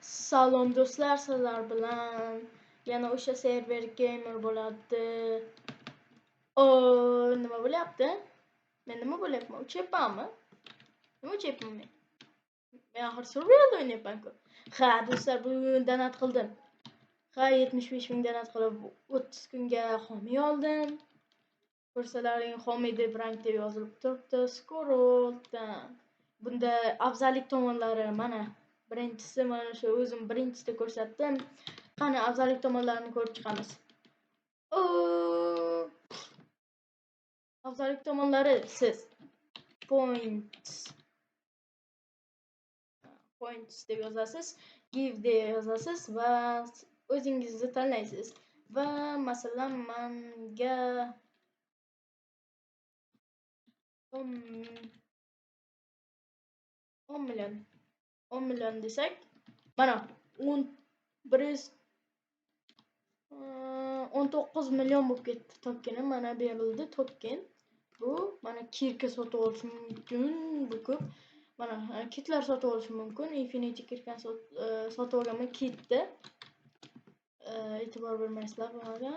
Salom do'stlar, sizlar bilan yana o'sha server gamer bo'ladi. Nima bo'lyapti? Men nima bo'lyapman? Uchyapmanmi? Nima uchyapman men? Men axir survival o'ynayapman-ku. Ha, do'stlar, bugun donat qildim. Ha, 75 ming donat qilib 30 kunga homiy oldim. Ko'rsalaring homiy deb rank deb yozilib turibdi. Scrolldan. Bunda afzallik tomonlari mana. Birinchisi mana shu o'zim birinchisida ko'rsatdim. Qani afzallik tomonlarini ko'rib chiqamiz. Afzallik tomonlari siz points deb yozasiz, give deb yozasiz va o'zingizni tanlaysiz. Va masalan menga 10 million desak, mana 19 million bo'lib ketdi tokenim. Mana berildi token. Bu mana kirka sotib olish mumkin. Bu ko'p. Mana kitlar sotib olish mumkin. Infinity kirkani sotib olganman, kitdi. E'tibor bermaysizlar bunaqa.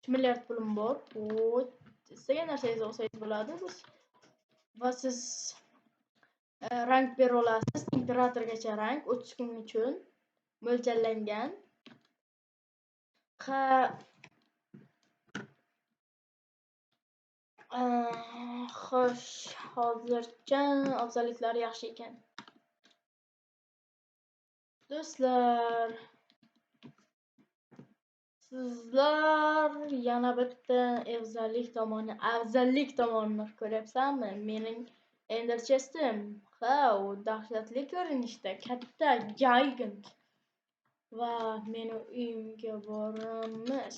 3 milliard pulim bor. Istagan narsangizni olsangiz bo'ladi. Va siz rank bera olasiz. Imperatorgacha rank 30 kun uchun mo'ljallangan. Xo'sh, hozircha afzalliklari yaxshi ekan. Do'stlar, sizlar yana bitta afzallik tomonini ko'ryapsanmi? Mening Ender Chest'im. Ha, u dahshatli ko'rinishda, katta, gigant. Va meni uyimga boramiz.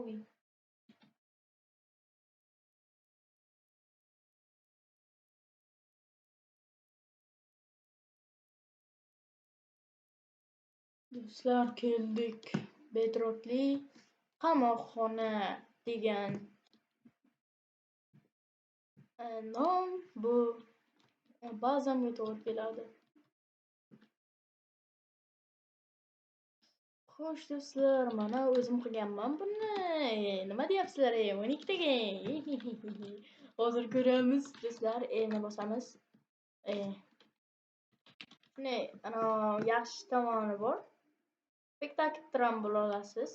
Uy. Do'stlar, keldik. Bedrockli qamoqxona degan nom bu ba'zan to'g'ri keladi. Xo'sh do'stlar, mana o'zim qilganman buni. Nima deyapsizlar? 12 taga. Hozir ko'ramiz do'stlar. Ni bosamiz. Ne, ana yaxshi tomoni bor. Spektakl tram bo'la olasiz.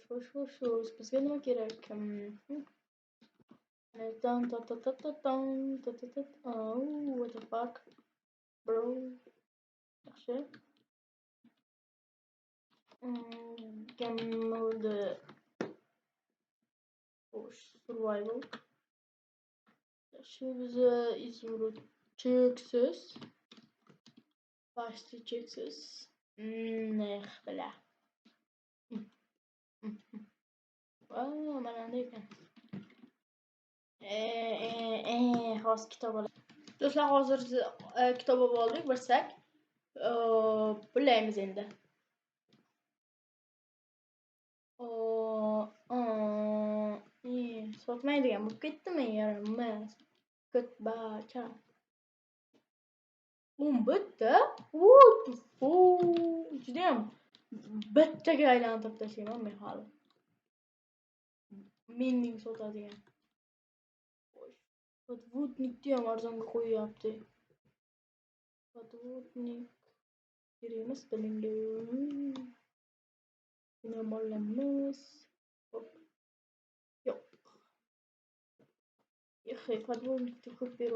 Xo'sh, bizga nima kerak? What the fuck? Bro. Yaxshi. Game mode. Survival. Yaxshi, biza izmurud cheksiz. Pasti cheksiz. Bila. Mana bunday ekan. Hozir kitob olamiz. Do'stlar, hozir kitob oldik, bilsak. Bilaymiz endi. Sotmaydigan bo'lib ketdimi? Yaramas. Kutbacha. Bitta? What the fuck? Judayam bittaga aylantirib tashlayman men hali. Mening sotadigan. Podvodnikni ham arzonga qo'yapti. Podvodnik. Kerakmas menga. Buni ham olamiz. Yo'q. Podvodnikni ko'p berib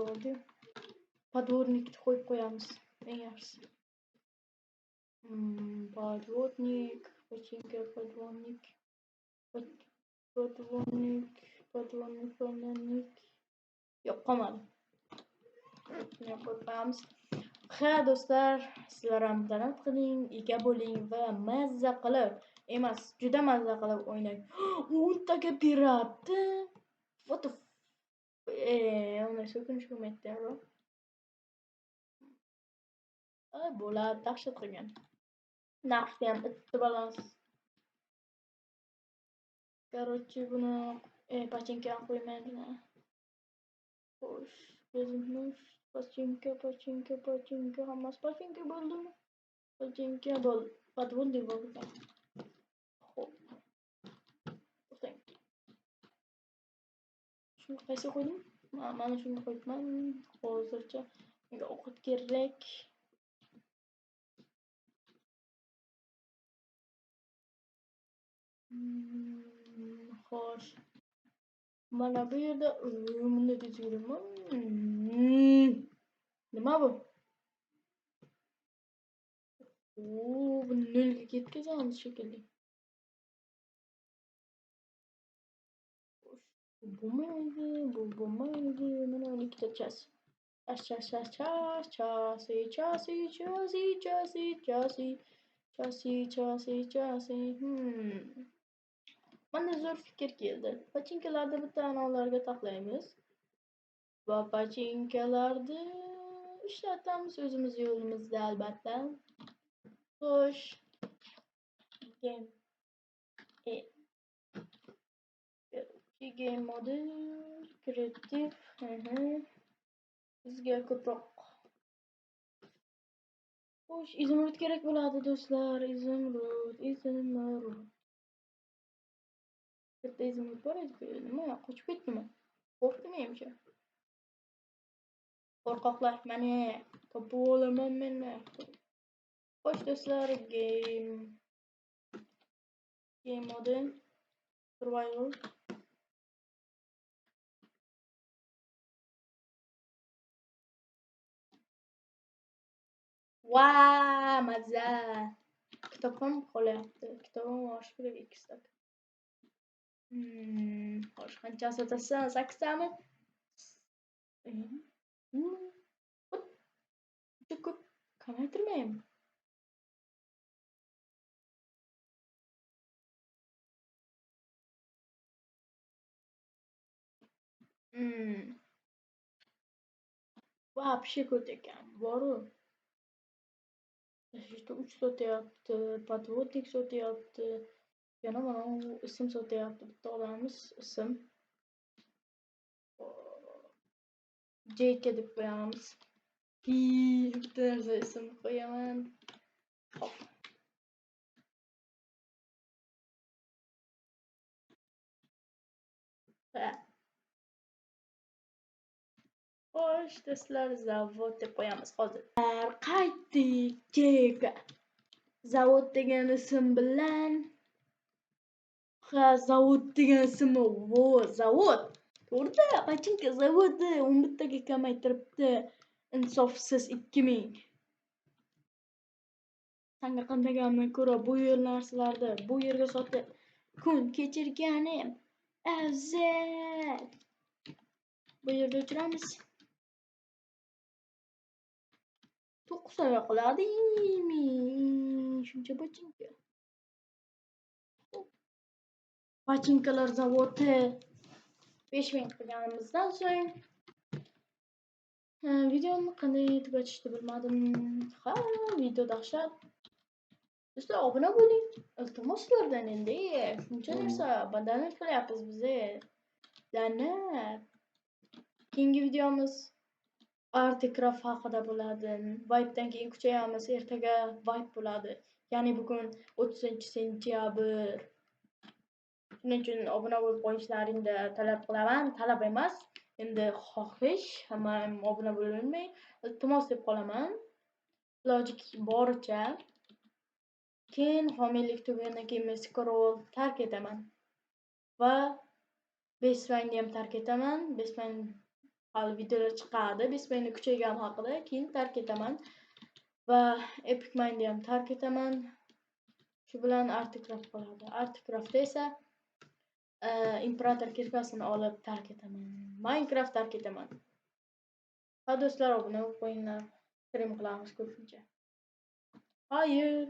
Podvodnikni qo'yib qo'yamiz. Eng yaxshisi. Podvodnik, починка podvodnik. Podvodnik. Yo'q, qolmadi. Buni qo'yib qo'yamiz. Ha, do'stlar, sizlar ham donat qiling, ega bo'ling va mazza qilib, emas, juda mazza qilib o'ynang. 10 taga beradi. What the uni so'kinish bo'lmaydi, bro. Bo'ladi, dahshat qilgan. Narxi ham bitta balans. Короче, buni Pachinko ham qo'ymaydilar. Xo'sh, bezimiz pachinko, hammasi pachinko bo'ldimi? Pachinko bo'ldi. Podvodnik bo'ldi. Xo'p, o'tang. Shuni qaysi qo'ydim? Mana shuni qo'yibman. Hozircha menga ovqat kerak. Xo'sh. Mana bu yerda bunday tezgirman. Nima bu? Bu nolga ketkazamiz shekilli. Bu bo'lmaydi. Mana uni ikkita chas. Chasi. Mana zo'r fikr keldi. Pachinkalarni bitta anavlarga taqlaymiz. Va pachinkalarni ishlatamiz o'zimiz yo'limizda albatta. Xo'sh. Game modi kreativ. Bizga ko'proq xo'sh, izimrud kerak bo'ladi do'stlar. Izimrud. Bitta izimrud bor edi. Nima, qochib ketdimi? Qo'rqdimmi? Qo'rqoqlar, mana topib olaman meni. Xo'sh do'stlar, game modi survival. Wow, maza. Kitob ham qolyapti. Kitobim osh kerak 2 stok. Xo'sh, qanchasi otasan? 8 tami? Ko'p kamaytirmaymi? Вообще ko'p ekan. Boru. Işte 3 sotyapti, podvodnik sotyapti. Yana mana bu ism sotyapti. Bitta olamiz ism. JK deb qo'yamiz. Bitta narsa ism qo'yaman. Hop. Xo'sh, do'stlar, zavod deb qo'yamiz hozir. Qaytdik. JK. Zavod degan ism bilan zavod degan ismi zavod. To'g'ri-da, pachinko zavodi 11 taga kamaytiribdi. Insofsiz 2000. Sanga qandaganman ko'ra bu narsalarni bu yerga sotib kun kechirganim afzal. Bu yerda o'chiramiz. 9 so'm qiladimi? Shuncha pachinko. Pachinkalar zavodi 5000 qilganimizdan so'ng videoni qanday tugatishni bilmadim. Ha, video dahshat. Do'stlar, obuna bo'ling. Iltimos sizlardan endi. Shuncha narsa badalni qilyapmiz biz. La'nat. Keyingi videomiz Artcraft haqida bo'ladi. Vibe'dan keyin kuchayamiz. Ertaga Vibe bo'ladi. Ya'ni bugun 30-sentyabr. Shuning uchun obuna bo'lib qo'yishlaringni talab qilaman. Talab emas, endi xohish. Hamma obuna bo'lolmay, iltimos deb qolaman. Iloji boricha. Keyin homiylik tugagandan keyin men scroll tark etaman. Va Bestfindni ham tark etaman. Bestfind hali videolar chiqadi. Bestfindni kuchaygani haqida keyin tark etaman. Va Epic Mindni ham tark etaman. Shu bilan Artcraft qoladi. Artcraftda esa Imperator kirkasini olib tark etaman. Minecraft tark etaman. Ha do'stlar, obuna bo'lib qo'yinglar. Stream qilamiz ko'pincha. Hayır.